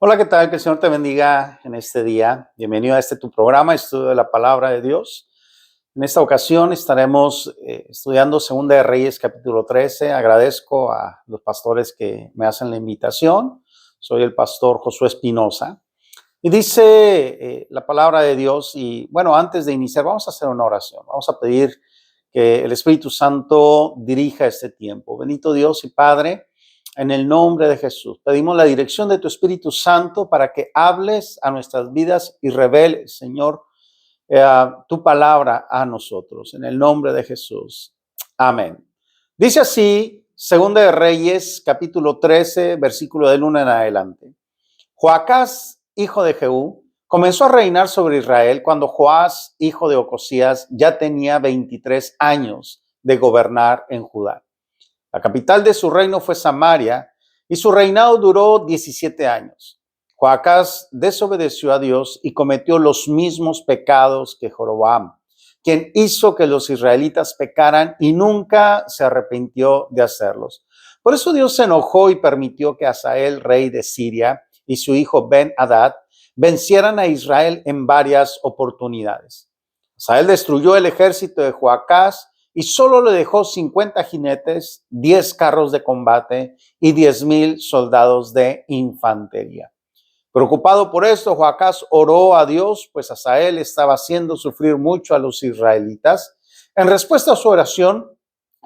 Hola, ¿qué tal? Que el Señor te bendiga en este día. Bienvenido a tu programa, Estudio de la Palabra de Dios. En esta ocasión estaremos estudiando Segunda de Reyes, capítulo 13. Agradezco a los pastores que me hacen la invitación. Soy el pastor Josué Espinosa. Y dice la palabra de Dios, y bueno, antes de iniciar, vamos a hacer una oración. Vamos a pedir que el Espíritu Santo dirija este tiempo. Bendito Dios y Padre, en el nombre de Jesús, pedimos la dirección de tu Espíritu Santo para que hables a nuestras vidas y reveles, Señor, tu palabra a nosotros. En el nombre de Jesús. Amén. Dice así, Segunda de Reyes, capítulo 13, versículo del 1 en adelante. Joacás, hijo de Jehú, comenzó a reinar sobre Israel cuando Joás, hijo de Ocosías, ya tenía 23 años de gobernar en Judá. La capital de su reino fue Samaria y su reinado duró 17 años. Joacás desobedeció a Dios y cometió los mismos pecados que Jeroboam, quien hizo que los israelitas pecaran y nunca se arrepintió de hacerlos. Por eso Dios se enojó y permitió que Hazael, rey de Siria, y su hijo Ben-Hadad vencieran a Israel en varias oportunidades. Hazael destruyó el ejército de Joacás y solo le dejó 50 jinetes, 10 carros de combate y 10,000 soldados de infantería. Preocupado por esto, Joacás oró a Dios, pues Hazael estaba haciendo sufrir mucho a los israelitas. En respuesta a su oración,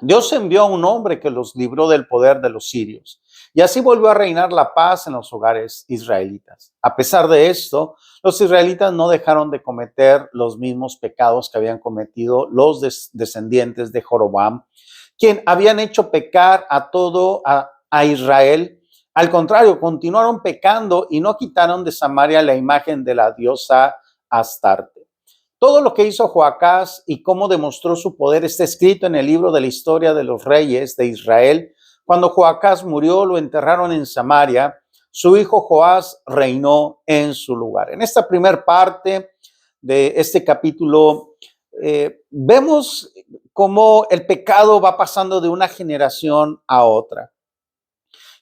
Dios envió a un hombre que los libró del poder de los sirios, y así volvió a reinar la paz en los hogares israelitas. A pesar de esto, los israelitas no dejaron de cometer los mismos pecados que habían cometido los descendientes de Jeroboam, quien habían hecho pecar a Israel. Al contrario, continuaron pecando y no quitaron de Samaria la imagen de la diosa Astarte. Todo lo que hizo Joacás y cómo demostró su poder está escrito en el libro de la historia de los reyes de Israel. Cuando Joacás murió, lo enterraron en Samaria. Su hijo Joás reinó en su lugar. En esta primera parte de este capítulo, vemos cómo el pecado va pasando de una generación a otra.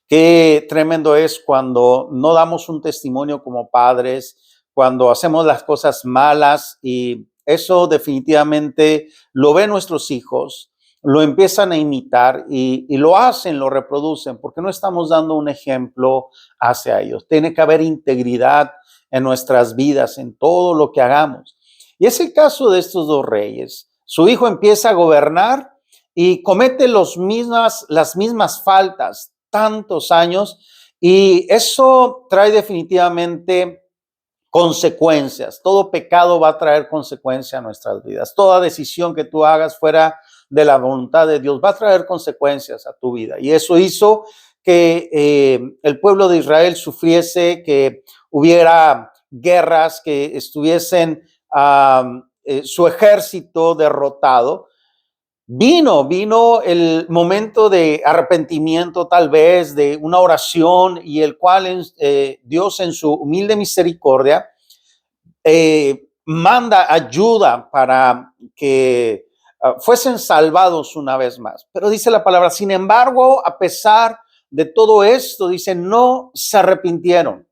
Qué tremendo es cuando no damos un testimonio como padres, cuando hacemos las cosas malas, y eso definitivamente lo ven nuestros hijos, lo empiezan a imitar y lo hacen, lo reproducen, porque no estamos dando un ejemplo hacia ellos. Tiene que haber integridad en nuestras vidas, en todo lo que hagamos. Y es el caso de estos dos reyes. Su hijo empieza a gobernar y comete las mismas faltas, tantos años, y eso trae definitivamente consecuencias. Todo pecado va a traer consecuencias a nuestras vidas. Toda decisión que tú hagas fuera de la voluntad de Dios va a traer consecuencias a tu vida. Y eso hizo que el pueblo de Israel sufriese, que hubiera guerras, que estuviesen su ejército derrotado. Vino el momento de arrepentimiento, tal vez, de una oración, y el cual Dios en su humilde misericordia manda ayuda para que fuesen salvados una vez más. Pero dice la palabra, sin embargo, a pesar de todo esto, dice, no se arrepintieron.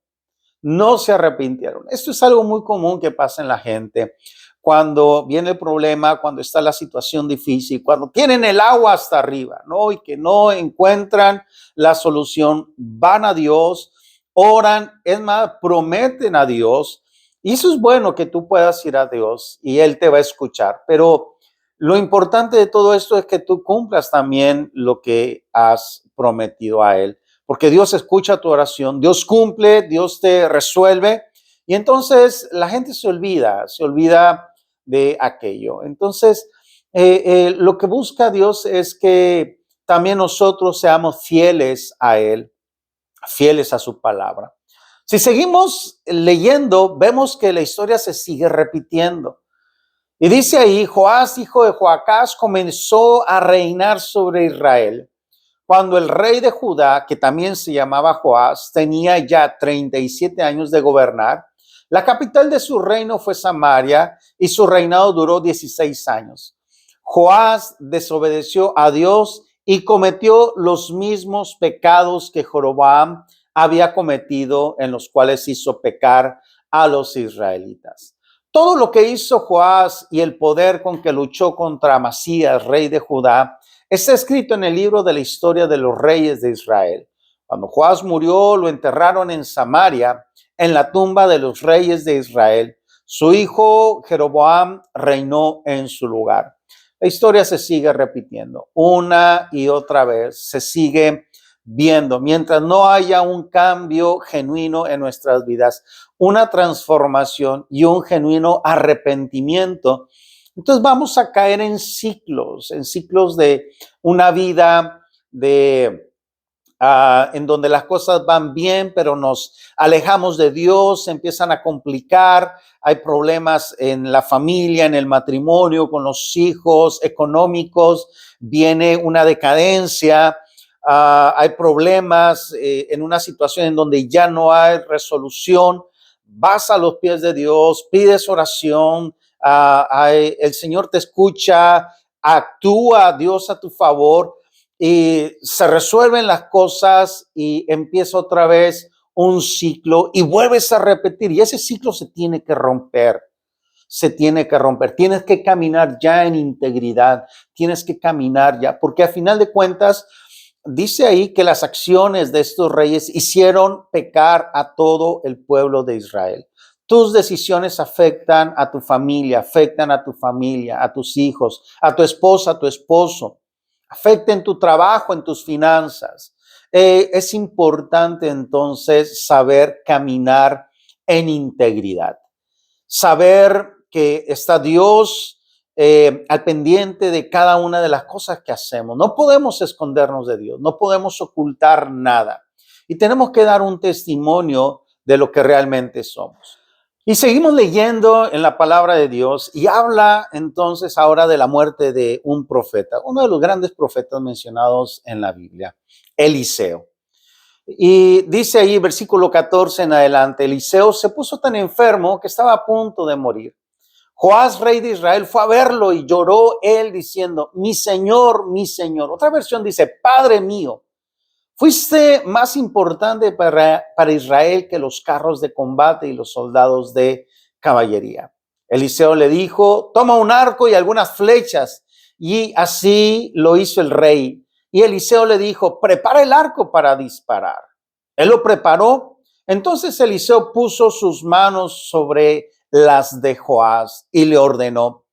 No se arrepintieron. Esto es algo muy común que pasa en la gente. Cuando viene el problema, cuando está la situación difícil, cuando tienen el agua hasta arriba, ¿no? Y que no encuentran la solución, van a Dios, oran, es más, prometen a Dios. Y eso es bueno, que tú puedas ir a Dios y Él te va a escuchar. Pero lo importante de todo esto es que tú cumplas también lo que has prometido a Él. Porque Dios escucha tu oración, Dios cumple, Dios te resuelve, y entonces la gente se olvida de aquello. Entonces, lo que busca Dios es que también nosotros seamos fieles a Él, fieles a su palabra. Si seguimos leyendo, vemos que la historia se sigue repitiendo. Y dice ahí, Joás, hijo de Joacás, comenzó a reinar sobre Israel cuando el rey de Judá, que también se llamaba Joás, tenía ya 37 años de gobernar. La capital de su reino fue Samaria y su reinado duró 16 años. Joás desobedeció a Dios y cometió los mismos pecados que Jeroboam, había cometido, en los cuales hizo pecar a los israelitas. Todo lo que hizo Joás y el poder con que luchó contra Amasías, rey de Judá, está escrito en el libro de la historia de los reyes de Israel. Cuando Joás murió, lo enterraron en Samaria, en la tumba de los reyes de Israel. Su hijo Jeroboam reinó en su lugar. La historia se sigue repitiendo una y otra vez, se sigue viendo, mientras no haya un cambio genuino en nuestras vidas, una transformación y un genuino arrepentimiento, entonces vamos a caer en ciclos de una vida en donde las cosas van bien, pero nos alejamos de Dios, se empiezan a complicar, hay problemas en la familia, en el matrimonio, con los hijos, económicos, viene una decadencia, hay problemas en una situación en donde ya no hay resolución. Vas a los pies de Dios, pides oración, el Señor te escucha, actúa Dios a tu favor y se resuelven las cosas y empieza otra vez un ciclo y vuelves a repetir, y ese ciclo se tiene que romper. Tienes que caminar ya en integridad, tienes que caminar ya, porque a final de cuentas dice ahí que las acciones de estos reyes hicieron pecar a todo el pueblo de Israel. Tus decisiones afectan a tu familia, a tus hijos, a tu esposa, a tu esposo. Afecta en tu trabajo, en tus finanzas. Es importante entonces saber caminar en integridad. Saber que está Dios al pendiente de cada una de las cosas que hacemos. No podemos escondernos de Dios, no podemos ocultar nada. Y tenemos que dar un testimonio de lo que realmente somos. Y seguimos leyendo en la palabra de Dios y habla entonces ahora de la muerte de un profeta, uno de los grandes profetas mencionados en la Biblia, Eliseo. Y dice ahí, versículo 14 en adelante, Eliseo se puso tan enfermo que estaba a punto de morir. Joás, rey de Israel, fue a verlo y lloró él diciendo, mi Señor, mi Señor. Otra versión dice, Padre mío, fuiste más importante para Israel que los carros de combate y los soldados de caballería. Eliseo le dijo, toma un arco y algunas flechas. Y así lo hizo el rey. Y Eliseo le dijo, prepara el arco para disparar. Él lo preparó. Entonces Eliseo puso sus manos sobre las de Joás y le ordenó,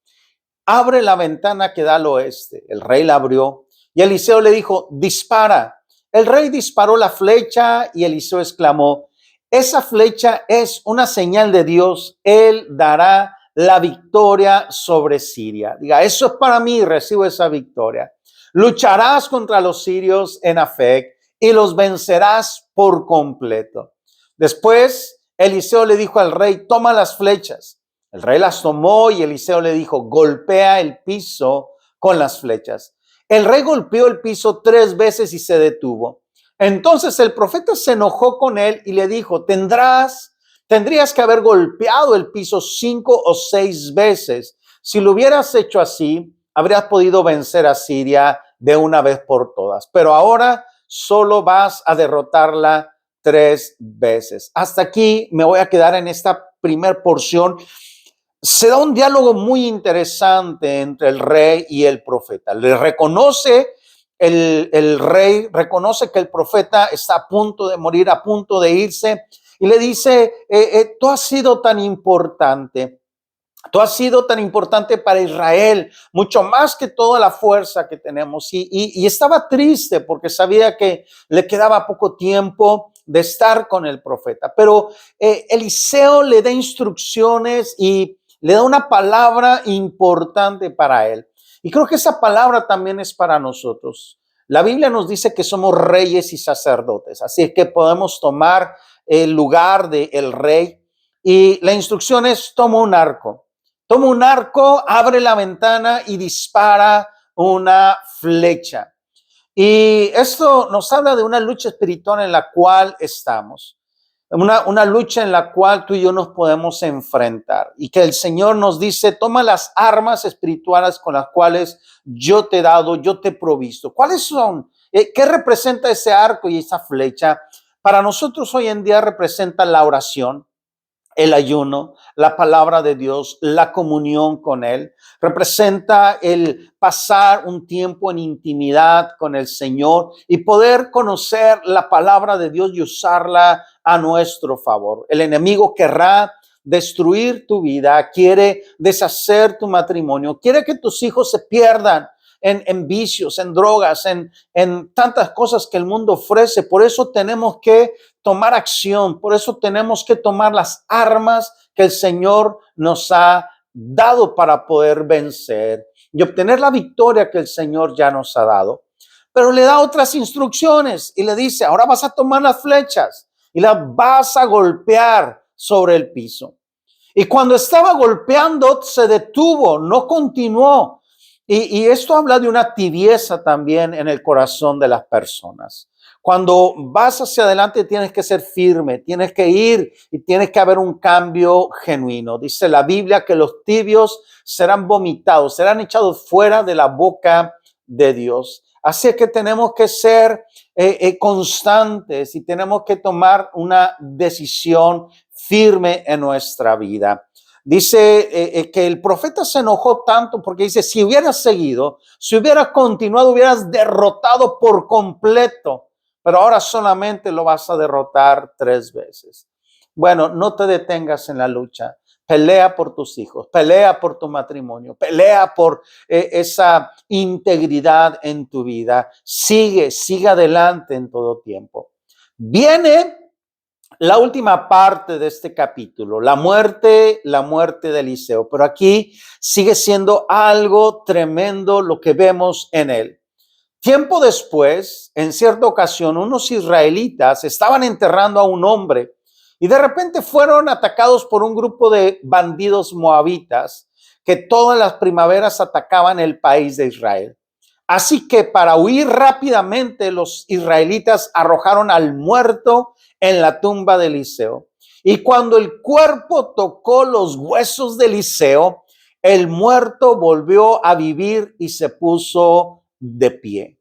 abre la ventana que da al oeste. El rey la abrió y Eliseo le dijo, dispara. El rey disparó la flecha y Eliseo exclamó, esa flecha es una señal de Dios, él dará la victoria sobre Siria. Diga, eso es para mí, recibo esa victoria. Lucharás contra los sirios en Afec y los vencerás por completo. Después, Eliseo le dijo al rey, toma las flechas. El rey las tomó y Eliseo le dijo, golpea el piso con las flechas. El rey golpeó el piso 3 veces y se detuvo. Entonces el profeta se enojó con él y le dijo, tendrías que haber golpeado el piso 5 o 6 veces. Si lo hubieras hecho así, habrías podido vencer a Siria de una vez por todas. Pero ahora solo vas a derrotarla 3 veces. Hasta aquí me voy a quedar en esta primer porción. Se da un diálogo muy interesante entre el rey y el profeta. Le reconoce, el rey reconoce que el profeta está a punto de morir, a punto de irse, y le dice, tú has sido tan importante. Tú has sido tan importante para Israel, mucho más que toda la fuerza que tenemos. Y estaba triste porque sabía que le quedaba poco tiempo de estar con el profeta. Pero Eliseo le da instrucciones y le da una palabra importante para él. Y creo que esa palabra también es para nosotros. La Biblia nos dice que somos reyes y sacerdotes, así es que podemos tomar el lugar del rey. Y la instrucción es, toma un arco, abre la ventana y dispara una flecha. Y esto nos habla de una lucha espiritual en la cual estamos. Una lucha en la cual tú y yo nos podemos enfrentar y que el Señor nos dice, toma las armas espirituales con las cuales yo te he dado, yo te he provisto. ¿Cuáles son? ¿Qué representa ese arco y esa flecha? para nosotros hoy en día representa la oración, el ayuno, la palabra de Dios, la comunión con Él. Representa el pasar un tiempo en intimidad con el Señor y poder conocer la palabra de Dios y usarla a nuestro favor. El enemigo querrá destruir tu vida, quiere deshacer tu matrimonio, quiere que tus hijos se pierdan en vicios, en drogas, en tantas cosas que el mundo ofrece. Por eso tenemos que tomar acción, por eso tenemos que tomar las armas que el Señor nos ha dado para poder vencer y obtener la victoria que el Señor ya nos ha dado. Pero le da otras instrucciones y le dice, ahora vas a tomar las flechas y las vas a golpear sobre el piso. Y cuando estaba golpeando, se detuvo, no continuó. Y esto habla de una tibieza también en el corazón de las personas. Cuando vas hacia adelante tienes que ser firme, tienes que ir y tienes que haber un cambio genuino. Dice la Biblia que los tibios serán vomitados, serán echados fuera de la boca de Dios. Así que tenemos que ser constantes y tenemos que tomar una decisión firme en nuestra vida. Dice que el profeta se enojó tanto porque dice, si hubieras seguido, si hubieras continuado, hubieras derrotado por completo, pero ahora solamente lo vas a derrotar 3 veces. Bueno, no te detengas en la lucha. Pelea por tus hijos, pelea por tu matrimonio, pelea por esa integridad en tu vida. Sigue adelante en todo tiempo. Viene la última parte de este capítulo, la muerte de Eliseo, pero aquí sigue siendo algo tremendo lo que vemos en él. Tiempo después, en cierta ocasión, unos israelitas estaban enterrando a un hombre y de repente fueron atacados por un grupo de bandidos moabitas que todas las primaveras atacaban el país de Israel. Así que para huir rápidamente, los israelitas arrojaron al muerto en la tumba de Eliseo. Y cuando el cuerpo tocó los huesos de Eliseo, el muerto volvió a vivir y se puso de pie.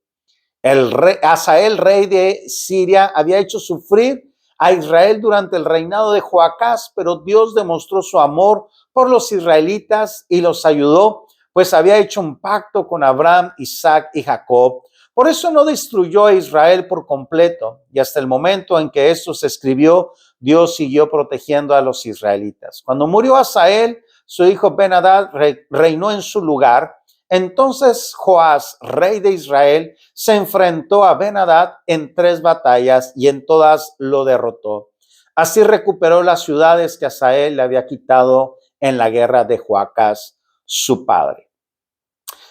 El rey Hazael, rey de Siria, había hecho sufrir a Israel durante el reinado de Joacás, pero Dios demostró su amor por los israelitas y los ayudó, pues había hecho un pacto con Abraham, Isaac y Jacob. Por eso no destruyó a Israel por completo, y hasta el momento en que esto se escribió, Dios siguió protegiendo a los israelitas. Cuando murió Hazael, su hijo Ben-Hadad reinó en su lugar. Entonces Joás, rey de Israel, se enfrentó a Ben-Hadad en 3 batallas y en todas lo derrotó. Así recuperó las ciudades que Hazael le había quitado en la guerra de Joacás, su padre.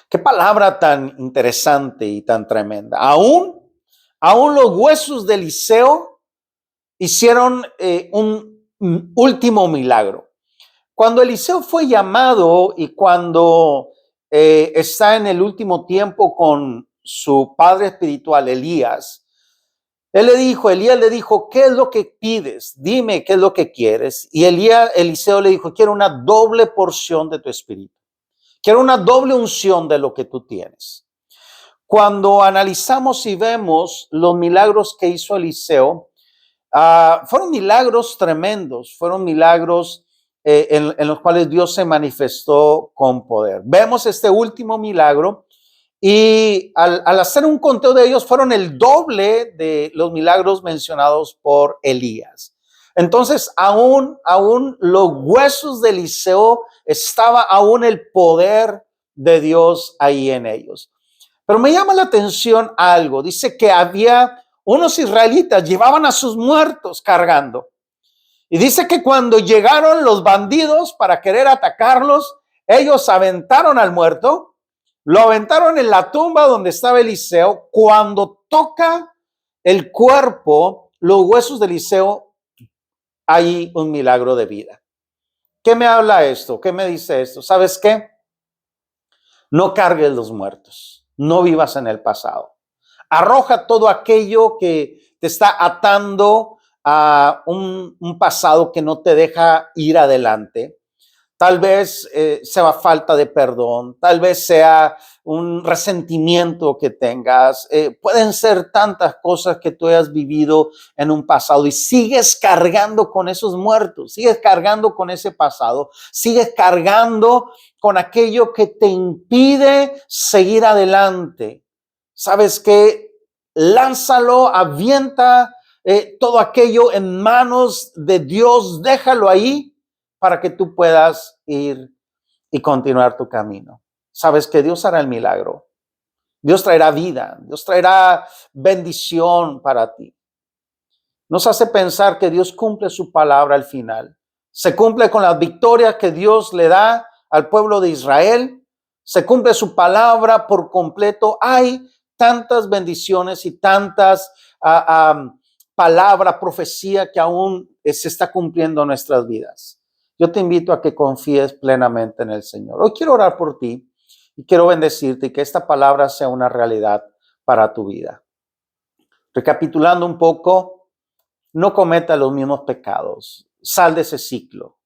Qué palabra tan interesante y tan tremenda. Aún los huesos de Eliseo hicieron un último milagro. Cuando Eliseo fue llamado y cuando está en el último tiempo con su padre espiritual, Elías, Elías le dijo, ¿qué es lo que pides? Dime qué es lo que quieres. Y Eliseo le dijo, quiero una doble porción de tu espíritu. Quiero una doble unción de lo que tú tienes. Cuando analizamos y vemos los milagros que hizo Eliseo, fueron milagros tremendos, fueron milagros en los cuales Dios se manifestó con poder. Vemos este último milagro y al hacer un conteo de ellos fueron el doble de los milagros mencionados por Elías. Entonces, aún los huesos de Eliseo estaba aún el poder de Dios ahí en ellos. Pero me llama la atención algo. Dice que había unos israelitas, llevaban a sus muertos cargando. Y dice que cuando llegaron los bandidos para querer atacarlos, ellos aventaron al muerto, lo aventaron en la tumba donde estaba Eliseo. Cuando toca el cuerpo, los huesos de Eliseo, hay un milagro de vida. ¿Qué me habla esto? ¿Qué me dice esto? ¿Sabes qué? No cargues los muertos. No vivas en el pasado. Arroja todo aquello que te está atando a un pasado que no te deja ir adelante. Tal vez sea falta de perdón, tal vez sea un resentimiento que tengas. Pueden ser tantas cosas que tú hayas vivido en un pasado y sigues cargando con esos muertos, sigues cargando con ese pasado, sigues cargando con aquello que te impide seguir adelante. ¿Sabes qué? Lánzalo, avienta todo aquello en manos de Dios, déjalo ahí para que tú puedas ir y continuar tu camino. Sabes que Dios hará el milagro. Dios traerá vida, Dios traerá bendición para ti. Nos hace pensar que Dios cumple su palabra al final. Se cumple con las victorias que Dios le da al pueblo de Israel. Se cumple su palabra por completo. Hay tantas bendiciones y tantas palabras, profecía que aún se está cumpliendo en nuestras vidas. Yo te invito a que confíes plenamente en el Señor. Hoy quiero orar por ti y quiero bendecirte y que esta palabra sea una realidad para tu vida. Recapitulando un poco, no cometa los mismos pecados. Sal de ese ciclo.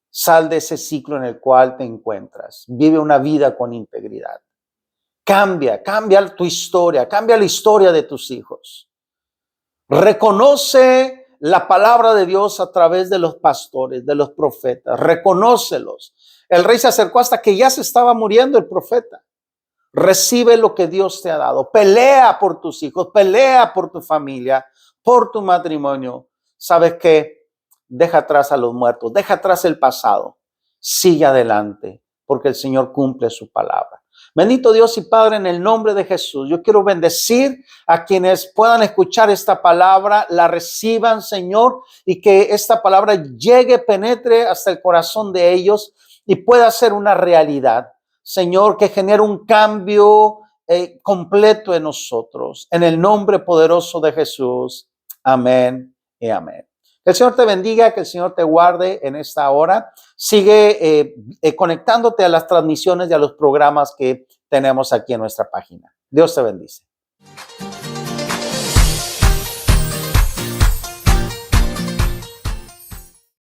Sal de ese ciclo en el cual te encuentras. Vive una vida con integridad. Cambia tu historia. Cambia la historia de tus hijos. Reconoce la palabra de Dios a través de los pastores, de los profetas. Reconócelos. El rey se acercó hasta que ya se estaba muriendo el profeta. Recibe lo que Dios te ha dado. Pelea por tus hijos, pelea por tu familia, por tu matrimonio. ¿Sabes qué? Deja atrás a los muertos, deja atrás el pasado. Sigue adelante, porque el Señor cumple su palabra. Bendito Dios y Padre, en el nombre de Jesús, yo quiero bendecir a quienes puedan escuchar esta palabra, la reciban, Señor, y que esta palabra llegue, penetre hasta el corazón de ellos y pueda ser una realidad. Señor, que genere un cambio completo en nosotros. En el nombre poderoso de Jesús. Amén y amén. Que el Señor te bendiga, que el Señor te guarde en esta hora. Sigue conectándote a las transmisiones y a los programas que tenemos aquí en nuestra página. Dios te bendice.